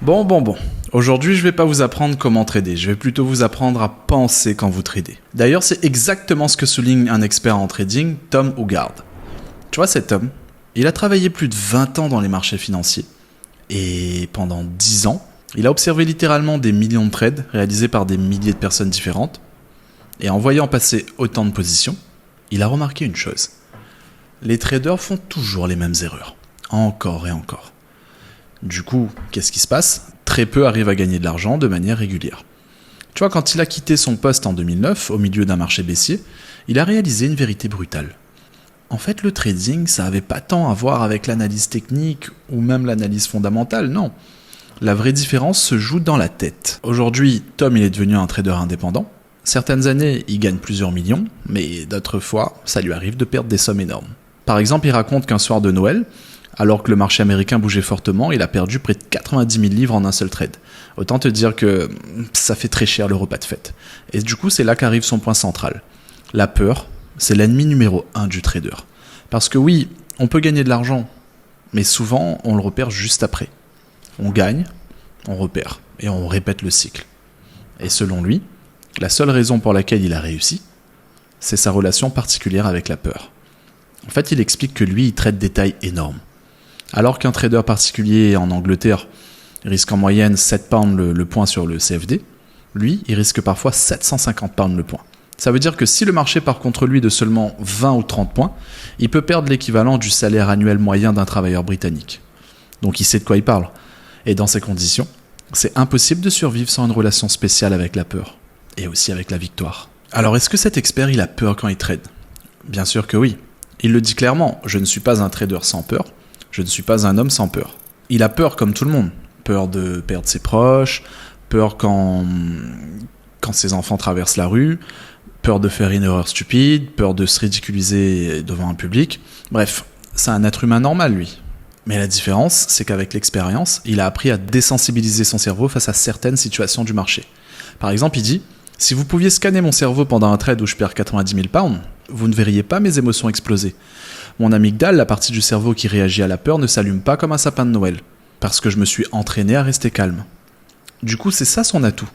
Bon. Aujourd'hui, je vais pas vous apprendre comment trader, je vais plutôt vous apprendre à penser quand vous tradez. D'ailleurs, c'est exactement ce que souligne un expert en trading, Tom Hougaard. Tu vois, cet homme, il a travaillé plus de 20 ans dans les marchés financiers. Et pendant 10 ans, il a observé littéralement des millions de trades réalisés par des milliers de personnes différentes. Et en voyant passer autant de positions, il a remarqué une chose. Les traders font toujours les mêmes erreurs. Encore et encore. Du coup, qu'est-ce qui se passe ? Très peu arrivent à gagner de l'argent de manière régulière. Tu vois, quand il a quitté son poste en 2009, au milieu d'un marché baissier, il a réalisé une vérité brutale. En fait, le trading, ça n'avait pas tant à voir avec l'analyse technique ou même l'analyse fondamentale, non. La vraie différence se joue dans la tête. Aujourd'hui, Tom il est devenu un trader indépendant. Certaines années, il gagne plusieurs millions, mais d'autres fois, ça lui arrive de perdre des sommes énormes. Par exemple, il raconte qu'un soir de Noël, alors que le marché américain bougeait fortement, il a perdu près de 90 000 livres en un seul trade. Autant te dire que ça fait très cher le repas de fête. Et du coup, c'est là qu'arrive son point central. La peur, c'est l'ennemi numéro 1 du trader. Parce que oui, on peut gagner de l'argent, mais souvent, on le repère juste après. On gagne, on repère, et on répète le cycle. Et selon lui, la seule raison pour laquelle il a réussi, c'est sa relation particulière avec la peur. En fait, il explique que lui, il traite des tailles énormes. Alors qu'un trader particulier en Angleterre risque en moyenne 7 pounds le point sur le CFD, lui, il risque parfois 750 pounds le point. Ça veut dire que si le marché part contre lui de seulement 20 ou 30 points, il peut perdre l'équivalent du salaire annuel moyen d'un travailleur britannique. Donc il sait de quoi il parle. Et dans ces conditions, c'est impossible de survivre sans une relation spéciale avec la peur. Et aussi avec la victoire. Alors est-ce que cet expert, il a peur quand il trade ? Bien sûr que oui. Il le dit clairement, je ne suis pas un trader sans peur. Je ne suis pas un homme sans peur. Il a peur comme tout le monde. Peur de perdre ses proches, peur quand ses enfants traversent la rue, peur de faire une erreur stupide, peur de se ridiculiser devant un public. Bref, c'est un être humain normal, lui. Mais la différence, c'est qu'avec l'expérience, il a appris à désensibiliser son cerveau face à certaines situations du marché. Par exemple, il dit « Si vous pouviez scanner mon cerveau pendant un trade où je perds 90 000 pounds, vous ne verriez pas mes émotions exploser. Mon amygdale, la partie du cerveau qui réagit à la peur, ne s'allume pas comme un sapin de Noël, parce que je me suis entraîné à rester calme. » Du coup, c'est ça son atout.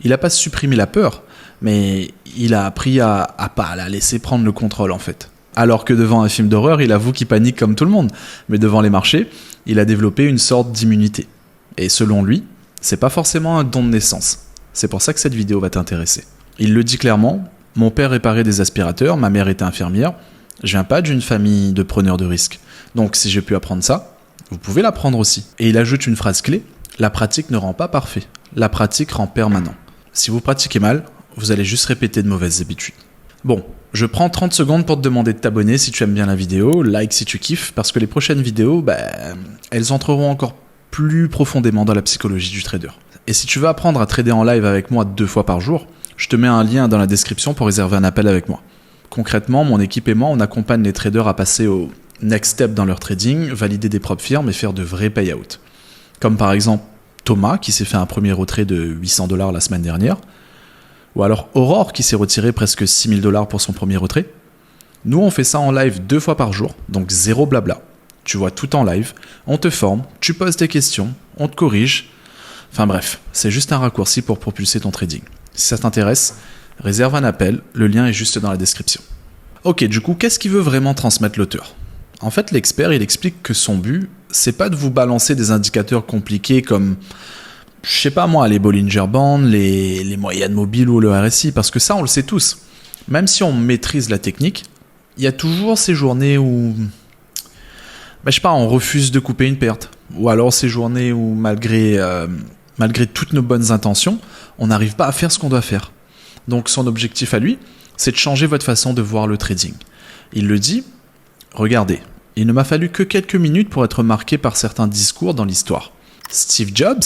Il n'a pas supprimé la peur, mais il a appris à pas la laisser prendre le contrôle en fait. Alors que devant un film d'horreur, il avoue qu'il panique comme tout le monde, mais devant les marchés, il a développé une sorte d'immunité. Et selon lui, c'est pas forcément un don de naissance. C'est pour ça que cette vidéo va t'intéresser. Il le dit clairement, mon père réparait des aspirateurs, ma mère était infirmière, je viens pas d'une famille de preneurs de risques. Donc si j'ai pu apprendre ça, vous pouvez l'apprendre aussi. Et il ajoute une phrase clé, la pratique ne rend pas parfait, la pratique rend permanent. Si vous pratiquez mal, vous allez juste répéter de mauvaises habitudes. Bon, je prends 30 secondes pour te demander de t'abonner si tu aimes bien la vidéo, like si tu kiffes, parce que les prochaines vidéos, elles entreront encore plus profondément dans la psychologie du trader. Et si tu veux apprendre à trader en live avec moi 2 fois par jour, je te mets un lien dans la description pour réserver un appel avec moi. Concrètement, mon équipe et moi, on accompagne les traders à passer au next step dans leur trading, valider des propres firmes et faire de vrais payouts. Comme par exemple Thomas, qui s'est fait un premier retrait de 800 $ la semaine dernière, ou alors Aurore, qui s'est retiré presque 6 000 $ pour son premier retrait. Nous, on fait ça en live 2 fois par jour, donc zéro blabla. Tu vois tout en live, on te forme, tu poses tes questions, on te corrige. Enfin bref, c'est juste un raccourci pour propulser ton trading. Si ça t'intéresse, réserve un appel, le lien est juste dans la description. Ok, du coup, qu'est-ce qu'il veut vraiment transmettre l'auteur ? En fait, l'expert, il explique que son but, c'est pas de vous balancer des indicateurs compliqués comme, je sais pas moi, les Bollinger Bands, les moyennes mobiles ou le RSI, parce que ça, on le sait tous. Même si on maîtrise la technique, il y a toujours ces journées où, je sais pas, on refuse de couper une perte. Ou alors ces journées où, malgré toutes nos bonnes intentions, on n'arrive pas à faire ce qu'on doit faire. Donc son objectif à lui, c'est de changer votre façon de voir le trading. Il le dit, regardez, il ne m'a fallu que quelques minutes pour être marqué par certains discours dans l'histoire. Steve Jobs,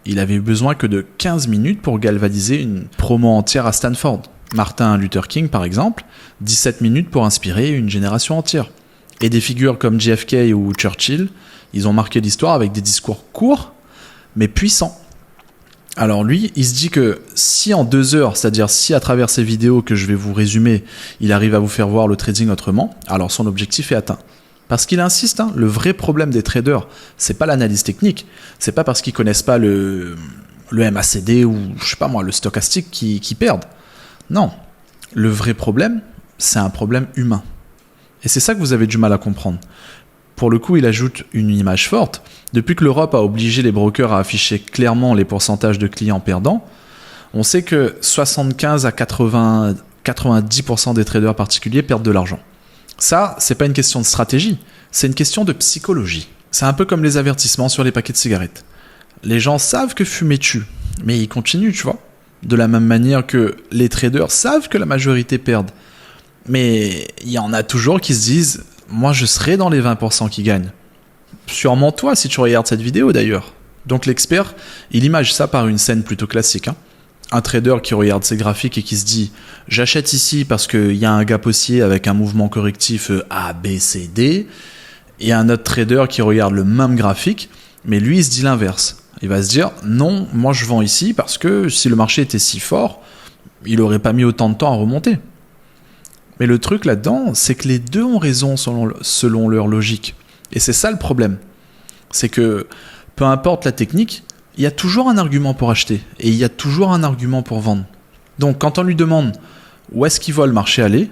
il avait eu besoin que de 15 minutes pour galvaniser une promo entière à Stanford. Martin Luther King, par exemple, 17 minutes pour inspirer une génération entière. Et des figures comme JFK ou Churchill, ils ont marqué l'histoire avec des discours courts, mais puissants. Alors lui, il se dit que si en 2 heures, c'est-à-dire si à travers ces vidéos que je vais vous résumer, il arrive à vous faire voir le trading autrement, alors son objectif est atteint. Parce qu'il insiste, hein, le vrai problème des traders, c'est pas l'analyse technique, c'est pas parce qu'ils connaissent pas le MACD ou, je sais pas moi, le stochastique qui perdent. Non, le vrai problème, c'est un problème humain. Et c'est ça que vous avez du mal à comprendre. Pour le coup, il ajoute une image forte. Depuis que l'Europe a obligé les brokers à afficher clairement les pourcentages de clients perdants, on sait que 75 à 90% des traders particuliers perdent de l'argent. Ça, c'est pas une question de stratégie, c'est une question de psychologie. C'est un peu comme les avertissements sur les paquets de cigarettes. Les gens savent que fumer tue, mais ils continuent, tu vois. De la même manière que les traders savent que la majorité perdent. Mais il y en a toujours qui se disent « Moi, je serai dans les 20% qui gagnent ». Sûrement toi, si tu regardes cette vidéo d'ailleurs. Donc l'expert, il image ça par une scène plutôt classique, hein. Un trader qui regarde ses graphiques et qui se dit « J'achète ici parce qu'il y a un gap haussier avec un mouvement correctif A, B, C, D ». Et un autre trader qui regarde le même graphique, mais lui, il se dit l'inverse. Il va se dire « Non, moi je vends ici parce que si le marché était si fort, il n'aurait pas mis autant de temps à remonter ». Mais le truc là-dedans, c'est que les deux ont raison selon leur logique. Et c'est ça le problème. C'est que peu importe la technique, il y a toujours un argument pour acheter et il y a toujours un argument pour vendre. Donc quand on lui demande où est-ce qu'il voit le marché aller,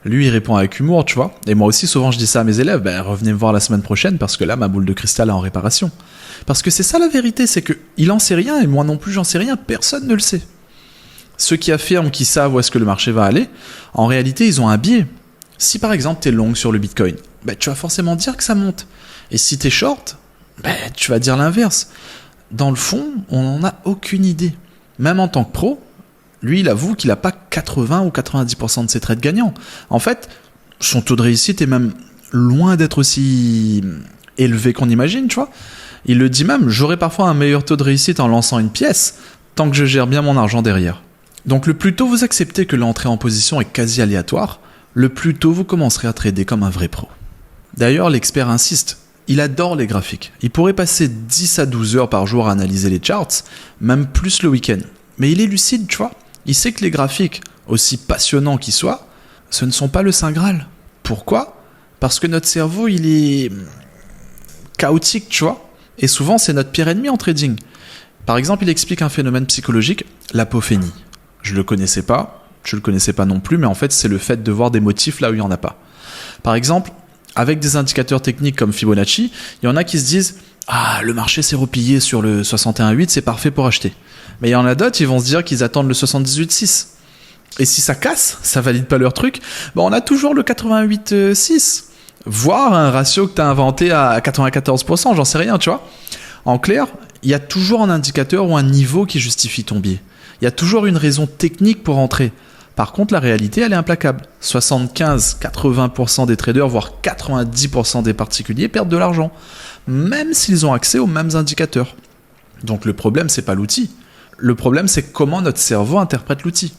lui il répond avec humour, tu vois. Et moi aussi souvent je dis ça à mes élèves, revenez me voir la semaine prochaine parce que là ma boule de cristal est en réparation. Parce que c'est ça la vérité, c'est qu'il en sait rien et moi non plus j'en sais rien, personne ne le sait. Ceux qui affirment qu'ils savent où est-ce que le marché va aller, en réalité ils ont un biais. Si par exemple tu es long sur le Bitcoin, tu vas forcément dire que ça monte. Et si tu es short, tu vas dire l'inverse. Dans le fond, on n'en a aucune idée. Même en tant que pro, lui, il avoue qu'il n'a pas 80 ou 90% de ses trades gagnants. En fait, son taux de réussite est même loin d'être aussi élevé qu'on imagine, tu vois. Il le dit même, j'aurai parfois un meilleur taux de réussite en lançant une pièce, tant que je gère bien mon argent derrière. Donc le plus tôt vous acceptez que l'entrée en position est quasi aléatoire, le plus tôt vous commencerez à trader comme un vrai pro. D'ailleurs, l'expert insiste. Il adore les graphiques. Il pourrait passer 10 à 12 heures par jour à analyser les charts, même plus le week-end. Mais il est lucide, tu vois. Il sait que les graphiques, aussi passionnants qu'ils soient, ce ne sont pas le Saint Graal. Pourquoi ? Parce que notre cerveau, il est chaotique, tu vois. Et souvent, c'est notre pire ennemi en trading. Par exemple, il explique un phénomène psychologique, l'apophénie. Je le connaissais pas, tu le connaissais pas non plus, mais en fait, c'est le fait de voir des motifs là où il n'y en a pas. Par exemple, avec des indicateurs techniques comme Fibonacci, il y en a qui se disent « Ah, le marché s'est replié sur le 61,8, c'est parfait pour acheter. » Mais il y en a d'autres, ils vont se dire qu'ils attendent le 78,6. Et si ça casse, ça valide pas leur truc, on a toujours le 88,6. Voire un ratio que tu as inventé à 94%, j'en sais rien, tu vois. En clair, il y a toujours un indicateur ou un niveau qui justifie ton biais. Il y a toujours une raison technique pour entrer. Par contre, la réalité, elle est implacable. 75-80% des traders, voire 90% des particuliers perdent de l'argent, même s'ils ont accès aux mêmes indicateurs. Donc le problème, c'est pas l'outil. Le problème, c'est comment notre cerveau interprète l'outil.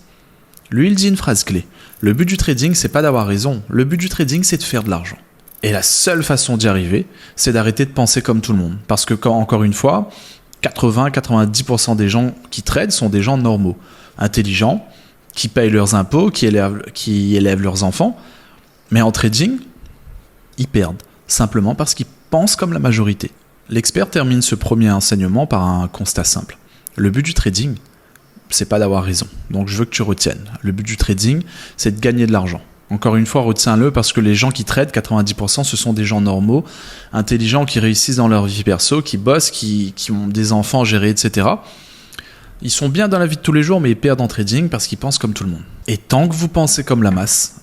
Lui, il dit une phrase clé. Le but du trading, c'est pas d'avoir raison. Le but du trading, c'est de faire de l'argent. Et la seule façon d'y arriver, c'est d'arrêter de penser comme tout le monde. Parce que, encore une fois, 80-90% des gens qui tradent sont des gens normaux, intelligents, qui payent leurs impôts, qui élèvent leurs enfants. Mais en trading, ils perdent, simplement parce qu'ils pensent comme la majorité. L'expert termine ce premier enseignement par un constat simple. Le but du trading, c'est pas d'avoir raison. Donc je veux que tu retiennes. Le but du trading, c'est de gagner de l'argent. Encore une fois, retiens-le parce que les gens qui tradent, 90%, ce sont des gens normaux, intelligents, qui réussissent dans leur vie perso, qui bossent, qui ont des enfants à gérer, etc. Ils sont bien dans la vie de tous les jours, mais ils perdent en trading parce qu'ils pensent comme tout le monde. Et tant que vous pensez comme la masse,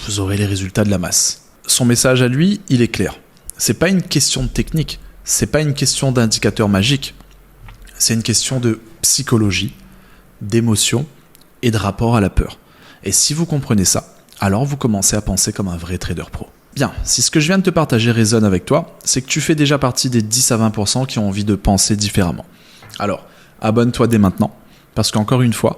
vous aurez les résultats de la masse. Son message à lui, il est clair. C'est pas une question de technique, c'est pas une question d'indicateur magique. C'est une question de psychologie, d'émotion et de rapport à la peur. Et si vous comprenez ça, alors vous commencez à penser comme un vrai trader pro. Bien, si ce que je viens de te partager résonne avec toi, c'est que tu fais déjà partie des 10 à 20% qui ont envie de penser différemment. Alors, abonne-toi dès maintenant, parce qu'encore une fois,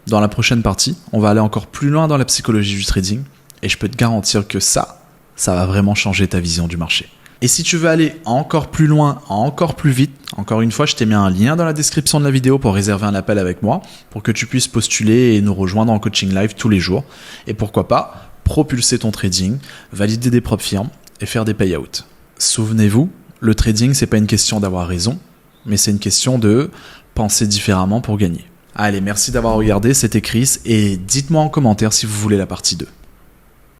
dans la prochaine partie, on va aller encore plus loin dans la psychologie du trading, et je peux te garantir que ça va vraiment changer ta vision du marché. Et si tu veux aller encore plus loin, encore plus vite, encore une fois, je t'ai mis un lien dans la description de la vidéo pour réserver un appel avec moi, pour que tu puisses postuler et nous rejoindre en coaching live tous les jours. Et pourquoi pas, propulser ton trading, valider des propres firmes et faire des payouts. Souvenez-vous, le trading, c'est pas une question d'avoir raison, mais c'est une question de penser différemment pour gagner. Allez, merci d'avoir regardé, c'était Chris, et dites-moi en commentaire si vous voulez la partie 2.